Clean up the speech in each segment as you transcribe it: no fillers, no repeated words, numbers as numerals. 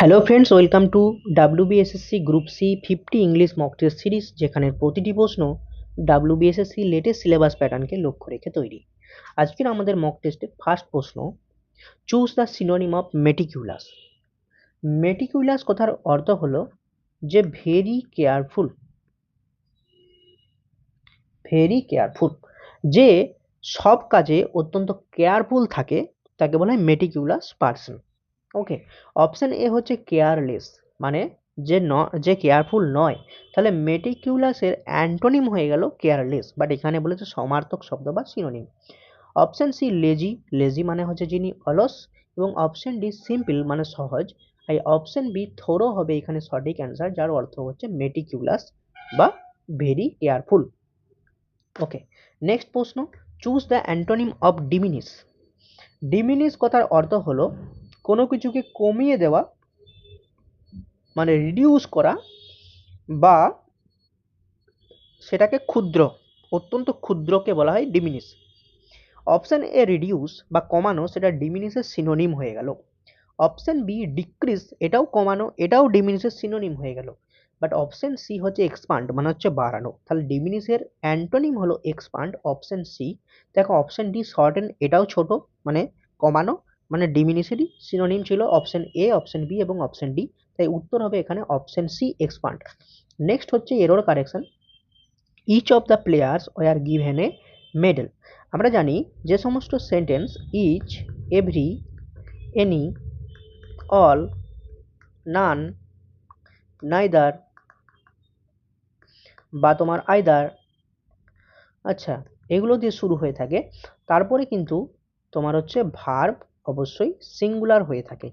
Hello friends, welcome to WBSSC group C 50 English mock test series, যেখানে প্রতিটি প্রশ্ন WBSSC latest syllabus প্যাটার্নকে লক্ষ্য রেখে তৈরি। আজকের আমাদের মক টেস্টের ফার্স্ট প্রশ্ন, choose the synonym of meticulous. Meticulous কথার অর্থ হলো যে ভেরি কেয়ারফুল, ভেরি কেয়ারফুল, যে সব কাজে অত্যন্ত কেয়ারফুল থাকে তাকে বলা হয় meticulous person. Okay, option A হচ্ছে কেয়ারলেস, মানে যে কেয়ারফুল নয়। তাহলে মেটিকিউলাসের অ্যান্টোনিম হয়ে গেল কেয়ারলেস, বাট এখানে বলেছে সমার্থক শব্দ বা synonym. Option C lazy, lazy মানে হচ্ছে যিনি অলস, এবং অপশন ডি সিম্পল মানে সহজ। আর অপশন বি থোরো হবে এখানে সঠিক অ্যান্সার, যার অর্থ হচ্ছে মেটিকিউলাস বা ভেরি কেয়ারফুল। ওকে, নেক্সট প্রশ্ন, চুজ দ্য অ্যান্টোনিম অফ ডিমিনিস। ডিমিনিস কথার অর্থ হলো কোনো কিছুকে কমিয়ে দেওয়া, মানে রিডিউস করা, বা সেটাকে ক্ষুদ্র, অত্যন্ত ক্ষুদ্রকে বলা হয় ডিমিনিস। অপশন এ রিডিউস বা কমানো, সেটা ডিমিনিসের সিনোনিম হয়ে গেল। অপশন বি ডিক্রিজ, এটাও কমানো, এটাও ডিমিনিসের সিনোনিম হয়ে গেল। বাট অপশন সি হচ্ছে এক্সপান্ড, মানে হচ্ছে বাড়ানো। তাহলে ডিমিনিসের অ্যান্টোনিম হলো এক্সপান্ড, অপশন সি। দেখো অপশন ডি শর্টেন, এটাও ছোট, মানে কমানো, মানে ডিমিনিসেরই সিনোনিম ছিল অপশন এ, অপশন বি এবং অপশন ডি। তাই উত্তর হবে এখানে অপশন সি এক্সপান্ড। নেক্সট হচ্ছে error correction, each of the players were given a medal. আমরা জানি যে সমস্ত sentence each, every, any, all, none, neither বা তোমার আইদার, আচ্ছা, এগুলো দিয়ে শুরু হয়ে থাকে, তারপরে কিন্তু তোমার হচ্ছে ভার্ব অবশ্যই সিঙ্গুলার হয়ে থাকে,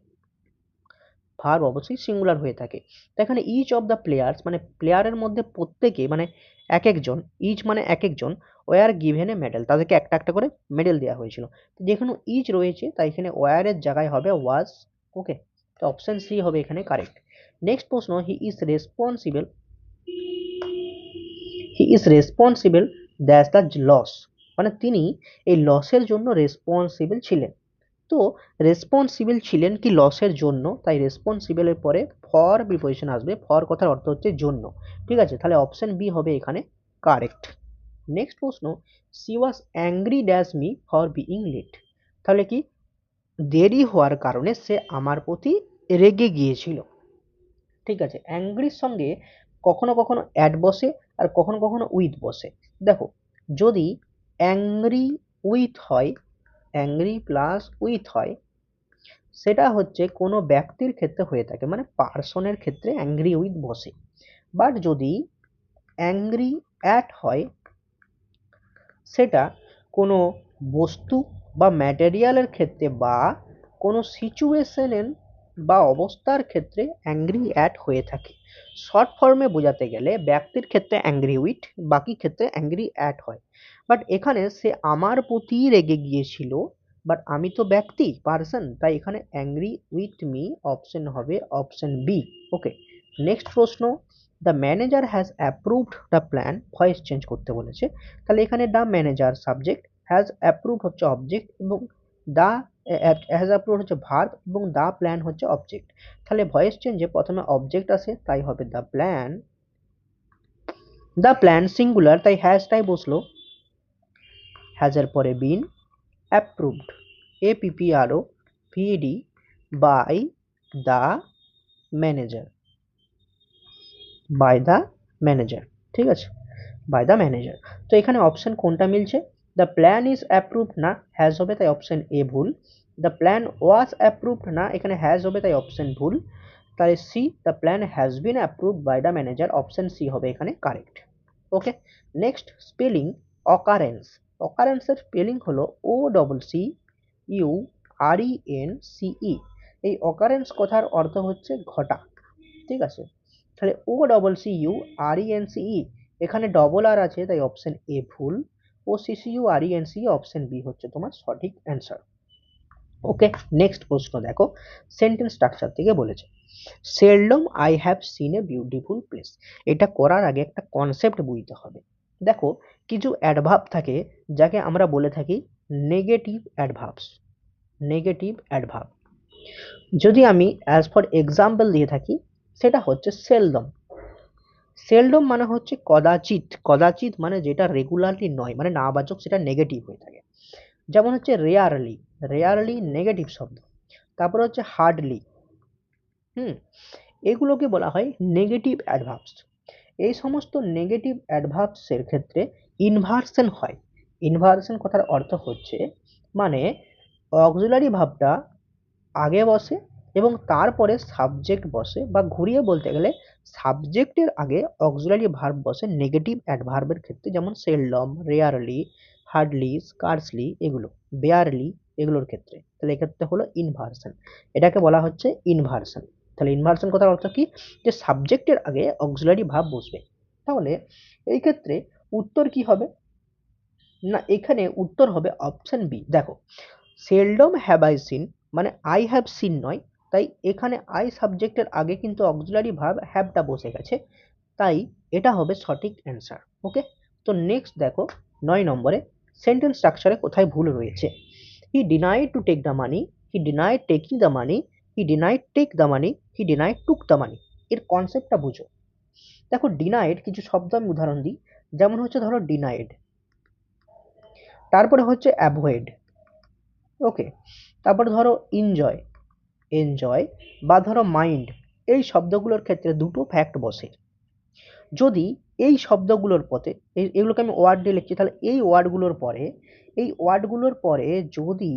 ভার্ব অবশ্যই সিঙ্গুলার হয়ে থাকে। তো এখানে ইচ অফ দ্য প্লেয়ার্স মানে প্লেয়ারের মধ্যে প্রত্যেকে, মানে এক একজন, ইচ মানে এক একজন, ওয়ার গিভেন এ মেডেল, তাদেরকে একটা একটা করে মেডেল দেওয়া হয়েছিল। যেখানে ইচ রয়েছে তাই এখানে ওয়ারের জায়গায় হবে ওয়াজ। ওকে, তো অপশন সি হবে এখানে কারেক্ট। নেক্সট প্রশ্ন, he is responsible that's the loss, মানে তিনি এই লসের জন্য রেসপন্সিবল ছিলেন। তো রেসপন্সিবল ছিলেন কি লসের জন্য, তাই রেসপন্সিবলের পরে ফর প্রিপোজিশন আসবে, ফর কথার অর্থ হচ্ছে জন্য। ঠিক আছে, তাহলে অপশন বি হবে এখানে কারেক্ট। নেক্সট প্রশ্ন, she was angry dash me for being late. তাহলে কি দেরি হওয়ার কারণে সে আমার প্রতি রেগে গিয়েছিল। ঠিক আছে, অ্যাংরির সঙ্গে কখনো কখনো অ্যাট বসে আর কখনো কখনো উইথ বসে। দেখো, যদি অ্যাংরি উইথ হয়, অ্যাংরি প্লাস উইথ হয়, সেটা হচ্ছে কোনো ব্যক্তির ক্ষেত্রে হয়ে থাকে, মানে পার্সনের ক্ষেত্রে অ্যাংরি উইথ বসে। বাট যদি অ্যাংরি অ্যাট হয়, সেটা কোনো বস্তু বা ম্যাটেরিয়ালের ক্ষেত্রে বা কোনো সিচুয়েশনের বা অবস্থার ক্ষেত্রে অ্যাংরি অ্যাট হয়ে থাকে। শর্ট ফর্মে বোঝাতে গেলে ব্যক্তির ক্ষেত্রে অ্যাংরি উইথ, বাকি ক্ষেত্রে অ্যাংরি অ্যাট হয়। বাট এখানে সে আমার প্রতি রেগে গিয়েছিল, বাট আমি তো ব্যক্তি পার্সন, তাই এখানে অ্যাংরি উইথ মি, অপশন হবে অপশন বি। ওকে, নেক্সট প্রশ্ন, the manager has approved the plan, voice change করতে বলেছে। তাহলে এখানে the manager subject, has approve হচ্ছে অবজেক্ট, এবং দ্য হ্যাজ অ্যাপ্রুভ হচ্ছে ভার্ব, এবং দ্য প্ল্যান হচ্ছে অবজেক্ট। তাহলে ভয়েস চেঞ্জে প্রথমে অবজেক্ট আসে, তাই হবে the plan. The plan singular, তাই হ্যাজটাই বসলো, হ্যাজের পরে been approved, APPRO VD by the manager, by the manager. ঠিক আছে, বাই দ্য ম্যানেজার। তো এখানে অপশন কোনটা মিলছে, দ্য প্ল্যান ইজ অ্যাপ্রুভড না, হ্যাজ হবে, তাই অপশন এ ভুল। দ্য প্ল্যান ওয়াজ অ্যাপ্রুভড না, এখানে হ্যাজ হবে, তাই অপশন ভুল। তাই C, the plan has been approved by the manager, option C হবে এখানে correct. Okay, next spelling occurrence. অকারেন্সের স্পেলিং হলো OCCURENCE। এই অকারেন্স কথার অর্থ হচ্ছে ঘটা। ঠিক আছে, তাহলে OCCURENCE, এখানে ডবল আর আছে, তাই অপশন এ ভুল। OCCURENCE, অপশন বি হচ্ছে তোমার সঠিক অ্যান্সার। ওকে, নেক্সট প্রশ্ন দেখো, সেন্টেন্স স্ট্রাকচার থেকে বলেছে, seldom I have seen a beautiful place. এটা করার আগে একটা কনসেপ্ট বুঝতে হবে। দেখো, কিছু অ্যাডভার্ব থাকে যাকে আমরা বলে থাকি নেগেটিভ অ্যাডভার্বস, নেগেটিভ অ্যাডভার্ব। যদি আমি অ্যাজ ফর এক্সাম্পল দিয়ে থাকি, সেটা হচ্ছে সেলডম। সেলডম মানে হচ্ছে কদাচিৎ, কদাচিৎ মানে যেটা রেগুলারলি নয়, মানে নাবাচক, সেটা নেগেটিভ হয়ে থাকে। যেমন হচ্ছে রেয়ারলি, রেয়ারলি নেগেটিভ শব্দ। তারপর হচ্ছে হার্ডলি, হুম, এগুলোকে বলা হয় নেগেটিভ অ্যাডভার্বস। এই সমস্ত নেগেটিভ অ্যাডভার্বসের ক্ষেত্রে ইনভার্সন হয়। ইনভার্সন কথার অর্থ হচ্ছে মানে অক্সিলারি ভাবটা আগে বসে এবং তারপরে সাবজেক্ট বসে, বা ঘুরিয়ে বলতে গেলে সাবজেক্টের আগে অক্সিলারি ভার্ব বসে নেগেটিভ অ্যাডভার্বের ক্ষেত্রে, যেমন সেলডম, রেয়ারলি, হার্ডলি, স্কার্সলি, এগুলো, বেয়ারলি, এগুলোর ক্ষেত্রে। তাহলে এক্ষেত্রে হলো ইনভার্সন, এটাকে বলা হচ্ছে ইনভার্সন। তাহলে ইনভার্সন কথার অর্থ কি, যে সাবজেক্টের আগে অক্সিলারি ভার্ব বসবে। তাহলে এই ক্ষেত্রে উত্তর কি হবে, না এখানে উত্তর হবে অপশন বি। দেখো, সেলডম হ্যাভ আই সিন মানে আই হ্যাভ সিন নয়, তাই এখানে আই সাবজেক্টের আগে কিন্তু অক্সিলারি ভার্ব হ্যাভটা বসে গেছে, তাই এটা হবে সঠিক অ্যান্সার। ওকে, তো নেক্সট দেখো 9 নম্বরে সেন্টেন্স স্ট্রাকচারে কোথায় ভুল রয়েছে। He denied to take the money, he denied taking the money, he denied take the money, he denied took the money. এর কনসেপ্টটা বুঝো। দেখো ডিনাইড, কিছু শব্দ আমি উদাহরণ দিই, যেমন হচ্ছে ধরো ডিনাইড, তারপরে হচ্ছে অ্যাভয়েড, ওকে, তারপরে ধরো এনজয়, এনজয়, বা ধরো মাইন্ড, এই শব্দগুলোর ক্ষেত্রে দুটো ফ্যাক্ট বসে। যদি এই শব্দগুলোর পথে, এগুলোকে আমি ওয়ার্ড দিয়ে লিখছি, তাহলে এই ওয়ার্ডগুলোর পরে, এই ওয়ার্ডগুলোর পরে যদি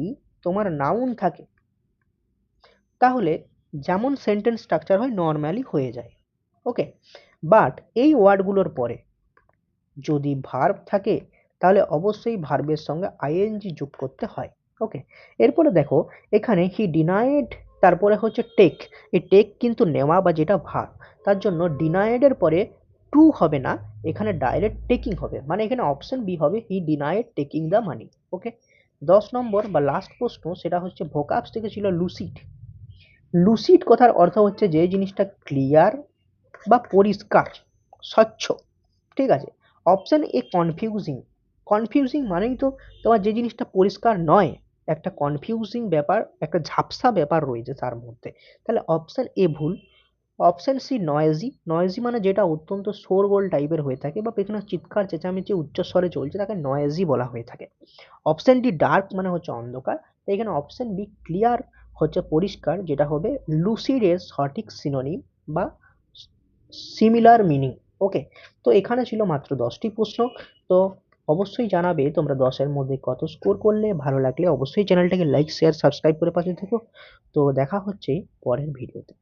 তোমার নাউন থাকে, তাহলে যেমন সেন্টেন্স স্ট্রাকচার হয় নর্মালি হয়ে যায়। ওকে, বাট এই ওয়ার্ডগুলোর পরে যদি ভার্ব থাকে, তাহলে অবশ্যই ভার্বের সঙ্গে আইএনজি যোগ করতে হয়। ওকে, এরপরে দেখো এখানে হি ডিনাইড, তারপরে হচ্ছে টেক, এই টেক কিন্তু নেওয়া বা যেটা ভার্ব, তার জন্য ডিনাইডের পরে টু হবে না, এখানে ডাইরেক্ট টেকিং হবে, মানে এখানে অপশন বি হবে, হি ডিনাইড টেকিং দ্য মানি। ওকে, 10 নম্বর বা লাস্ট প্রশ্ন, সেটা হচ্ছে ভোকাবস থেকে ছিল লুসিড। লুসিড কথার অর্থ হচ্ছে যে জিনিসটা ক্লিয়ার বা পরিষ্কার, স্বচ্ছ, ঠিক আছে। অপশন এ কনফিউজিং, কনফিউজিং মানেই তো তোমার যে জিনিসটা পরিষ্কার নয়, একটা কনফিউজিং ব্যাপার, একটা ঝাপসা ব্যাপার রয়েছে তার মধ্যে, তাহলে অপশন এ ভুল। অপশন সি নয়েজি, নয়েজি মানে যেটা অত্যন্ত শোরগোল টাইপের হয়ে থাকে বা পেছনে চিৎকার চেঁচামেচি উচ্চস্বরে চলছে, তাকে নয়েজি বলা হয়ে থাকে। অপশন ডি ডার্ক মানে হচ্ছে অন্ধকার, তাই এখানে অপশন বি ক্লিয়ার হচ্ছে পরিষ্কার, যেটা হবে লুসিডের সঠিক সিনোনিম বা সিমিলার মিনিং। ওকে, তো এখানে ছিল মাত্র 10টি প্রশ্ন। তো অবশ্যই জানাবে তোমরা 10-এর মধ্যে কত স্কোর করলে। ভালো লাগলে অবশ্যই চ্যানেলটাকে লাইক, শেয়ার, সাবস্ক্রাইব করে পাশে থেকো। তো দেখা হচ্ছে পরের ভিডিওতে।